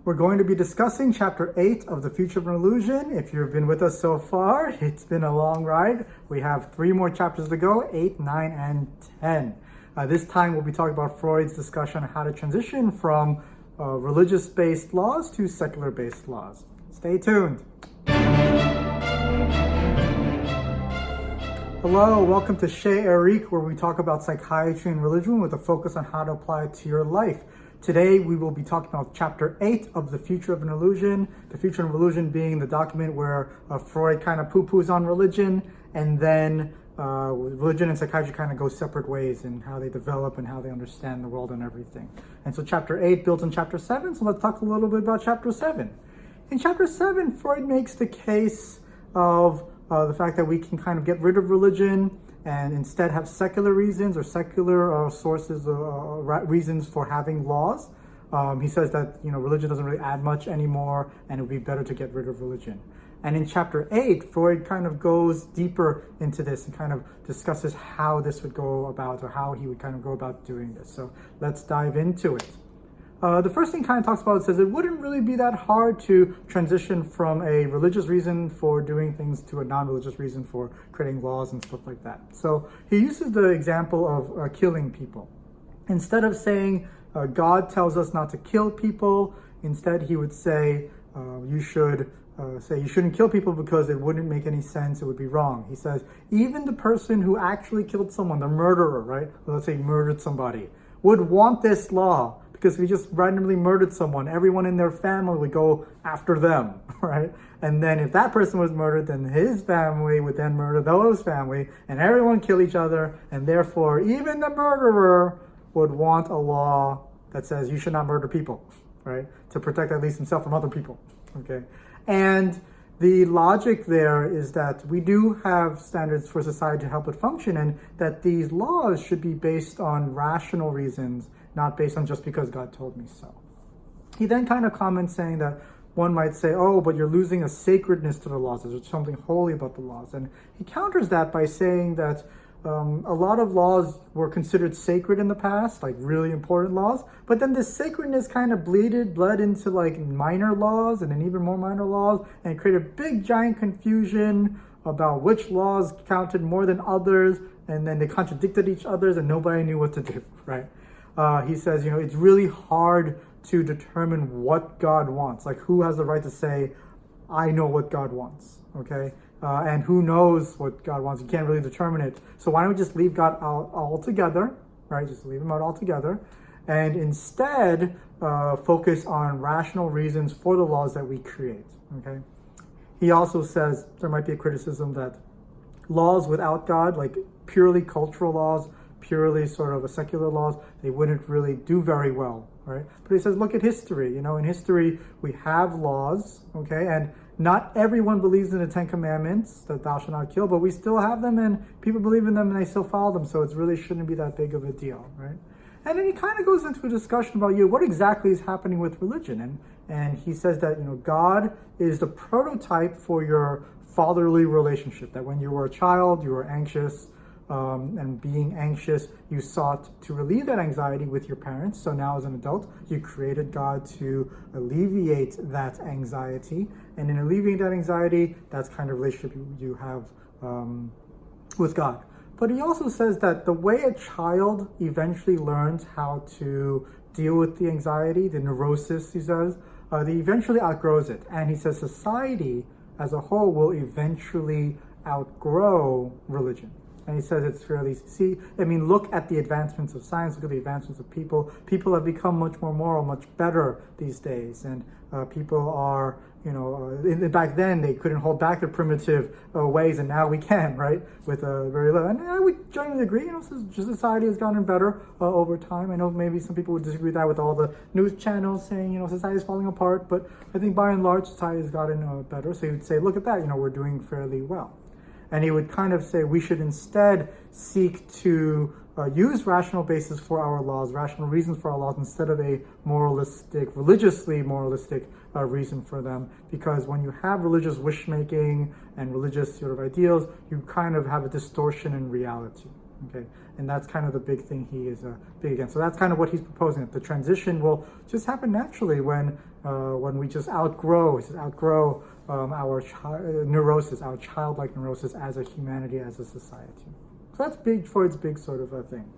We're going to be discussing Chapter 8 of The Future of an Illusion. If you've been with us so far, it's been a long ride. We have 3 more chapters to go, 8, 9, and 10. This time we'll be talking about Freud's discussion on how to transition from religious-based laws to secular-based laws. Stay tuned. Hello, welcome to Chez Eric, where we talk about psychiatry and religion with a focus on how to apply it to your life. Today, we will be talking about Chapter 8 of The Future of an Illusion. The Future of an Illusion being the document where Freud kind of poo-poos on religion, and then religion and psychiatry kind of go separate ways in how they develop and how they understand the world and everything. And so Chapter 8 builds on Chapter 7, so let's talk a little bit about Chapter 7. In Chapter 7, Freud makes the case of the fact that we can kind of get rid of religion and instead have secular reasons or secular sources reasons for having laws. He says that religion doesn't really add much anymore, and it would be better to get rid of religion. And in Chapter 8, Freud kind of goes deeper into this and kind of discusses how this would go about, or how he would kind of go about doing this. So let's dive into it. The first thing kind of talks about, it says it wouldn't really be that hard to transition from a religious reason for doing things to a non-religious reason for creating laws and stuff like that. So he uses the example of killing people. Instead of saying God tells us not to kill people, instead he would say you shouldn't kill people because it wouldn't make any sense, it would be wrong. He says even the person who actually killed someone, the murderer, right? Let's say murdered somebody, would want this law. Because if he just randomly murdered someone, everyone in their family would go after them, right? And then if that person was murdered, then his family would then murder those family, and everyone kill each other, and therefore even the murderer would want a law that says you should not murder people, right? To protect at least himself from other people, okay? And the logic there is that we do have standards for society to help it function, and that these laws should be based on rational reasons, not based on just because God told me so. He then kind of comments saying that one might say, oh, but you're losing a sacredness to the laws. There's something holy about the laws. And he counters that by saying that a lot of laws were considered sacred in the past, like really important laws, but then this sacredness kind of bled into like minor laws and then even more minor laws, and it created big giant confusion about which laws counted more than others, and then they contradicted each other and nobody knew what to do, right? He says, it's really hard to determine what God wants. Like, who has the right to say, I know what God wants, okay? And who knows what God wants? You can't really determine it. So why don't we just leave God out altogether, right? Just leave him out altogether. And instead, focus on rational reasons for the laws that we create, okay? He also says there might be a criticism that laws without God, like purely cultural laws, purely sort of a secular laws, they wouldn't really do very well, right? But he says, look at history. In history, we have laws, okay? And not everyone believes in the 10 Commandments, that thou shalt not kill, but we still have them, and people believe in them, and they still follow them, so it really shouldn't be that big of a deal, right? And then he kind of goes into a discussion about, what exactly is happening with religion? And he says that, God is the prototype for your fatherly relationship, that when you were a child, you were anxious, and being anxious, you sought to relieve that anxiety with your parents. So now as an adult, you created God to alleviate that anxiety. And in alleviating that anxiety, that's kind of relationship you have with God. But he also says that the way a child eventually learns how to deal with the anxiety, the neurosis, he says, they eventually outgrows it. And he says society as a whole will eventually outgrow religion. And he says it's fairly, look at the advancements of science, look at the advancements of people. People have become much more moral, much better these days. And people are, back then they couldn't hold back their primitive ways, and now we can, right? With very little. And I would generally agree, society has gotten better over time. I know maybe some people would disagree with that with all the news channels saying, society is falling apart. But I think by and large, society has gotten better. So he would say, look at that, we're doing fairly well. And he would kind of say we should instead seek to use rational basis for our laws, rational reasons for our laws, instead of a religiously moralistic reason for them. Because when you have religious wish-making and religious sort of ideals, you kind of have a distortion in reality. Okay, and that's kind of the big thing he is big against. So that's kind of what he's proposing. That the transition will just happen naturally when we just outgrow our neurosis, our childlike neurosis as a humanity, as a society. So that's Freud's big sort of thing.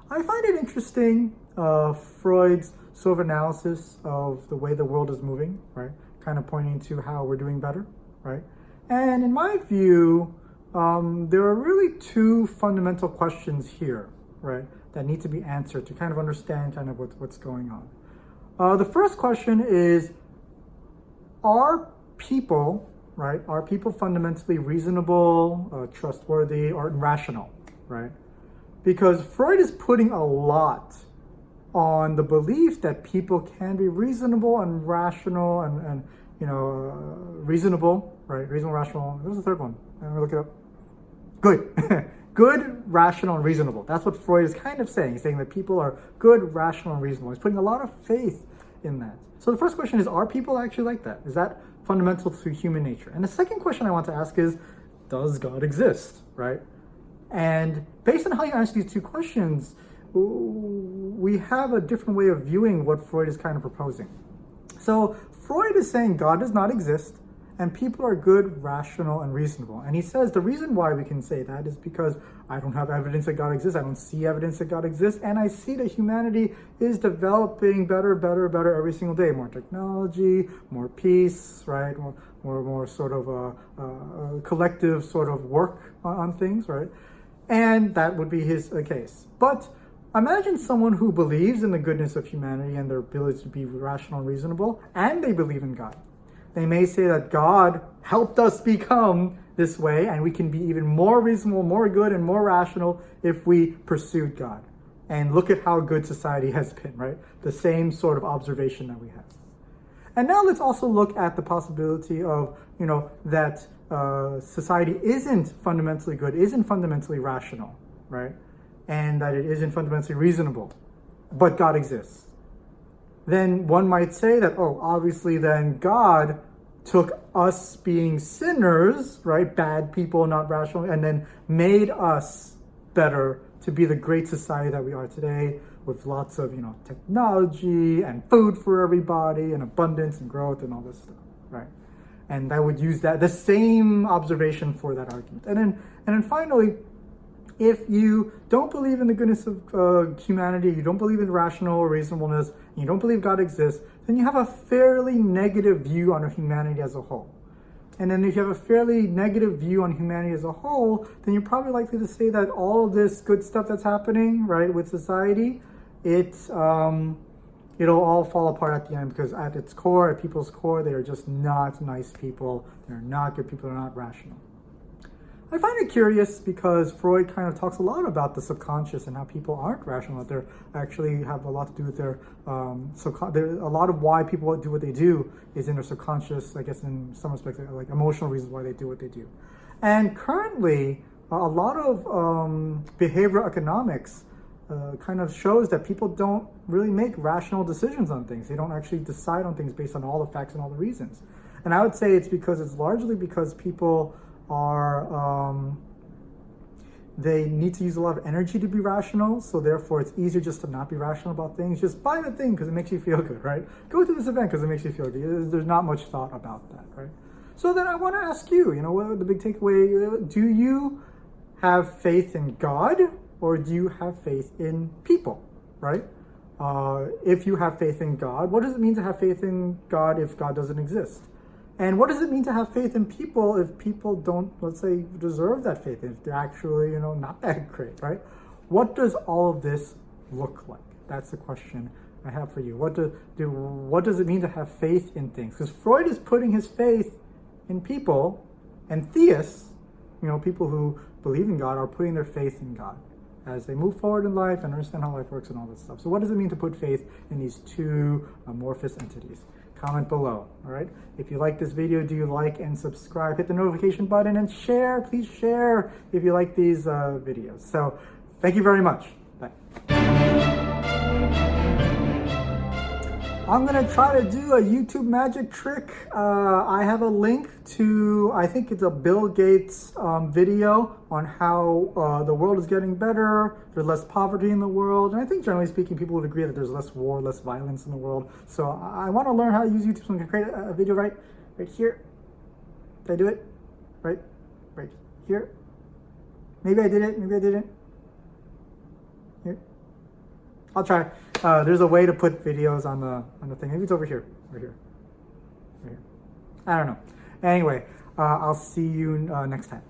I find it interesting, Freud's sort of analysis of the way the world is moving, right? Kind of pointing to how we're doing better, right? And in my view, there are really two fundamental questions here, right, that need to be answered to kind of understand kind of what's going on. The first question is, are people fundamentally reasonable, trustworthy, or rational, right? Because Freud is putting a lot on the belief that people can be reasonable and rational and reasonable, right? Reasonable, rational. There's the third one. I'm gonna look it up. Good. Good, rational, and reasonable. That's what Freud is kind of saying. He's saying that people are good, rational, and reasonable. He's putting a lot of faith in that. So the first question is, are people actually like that? Is that fundamental to human nature? And the second question I want to ask is, does God exist, right? And based on how you answer these two questions, we have a different way of viewing what Freud is kind of proposing. So Freud is saying God does not exist, and people are good, rational, and reasonable. And he says the reason why we can say that is because I don't have evidence that God exists, I don't see evidence that God exists, and I see that humanity is developing better every single day. More technology, more peace, right? More sort of a collective sort of work on things, right? And that would be his case. But imagine someone who believes in the goodness of humanity and their ability to be rational and reasonable, and they believe in God. They may say that God helped us become this way, and we can be even more reasonable, more good, and more rational if we pursued God. And look at how good society has been, right? The same sort of observation that we have. And now let's also look at the possibility of, that society isn't fundamentally good, isn't fundamentally rational, right? And that it isn't fundamentally reasonable, but God exists. Then one might say that, obviously then God took us being sinners, right, bad people, not rational, and then made us better to be the great society that we are today, with lots of, technology and food for everybody and abundance and growth and all this stuff, right? And I would use the same observation for that argument. And then finally, if you don't believe in the goodness of humanity, you don't believe in rational reasonableness, and you don't believe God exists, then you have a fairly negative view on humanity as a whole. And then if you have a fairly negative view on humanity as a whole, then you're probably likely to say that all of this good stuff that's happening, right, with society, it'll all fall apart at the end, because at its core, at people's core, they are just not nice people. They're not good people. They're not rational. I find it curious because Freud kind of talks a lot about the subconscious and how people aren't rational, that they actually have a lot to do with their a lot of why people do what they do is in their subconscious, I guess in some respects, like emotional reasons why they do what they do. And currently, a lot of behavioral economics kind of shows that people don't really make rational decisions on things. They don't actually decide on things based on all the facts and all the reasons. And I would say it's largely because people are, they need to use a lot of energy to be rational, so therefore it's easier just to not be rational about things. Just buy the thing because it makes you feel good, right? Go to this event because it makes you feel good. There's not much thought about that, right? So then I want to ask you, what the big takeaway, do you have faith in God or do you have faith in people, right? If you have faith in God, what does it mean to have faith in God if God doesn't exist? And what does it mean to have faith in people if people don't, let's say, deserve that faith, if they're actually, not that great, right? What does all of this look like? That's the question I have for you. What does it mean to have faith in things? Because Freud is putting his faith in people, and theists, people who believe in God, are putting their faith in God as they move forward in life and understand how life works and all this stuff. So what does it mean to put faith in these two amorphous entities? Comment below, all right? If you like this video, do you like and subscribe? Hit the notification button and share. Please share if you like these videos. So thank you very much. Bye. I'm gonna try to do a YouTube magic trick. I have a link to, I think it's a Bill Gates video on how the world is getting better, there's less poverty in the world, and I think generally speaking people would agree that there's less war, less violence in the world. So I want to learn how to use YouTube, so I'm gonna create a video right here. Did I do it? Right here. Maybe I did it, maybe I didn't. Here. I'll try. There's a way to put videos on the thing. Maybe it's over here. Over here. I don't know. Anyway, I'll see you next time.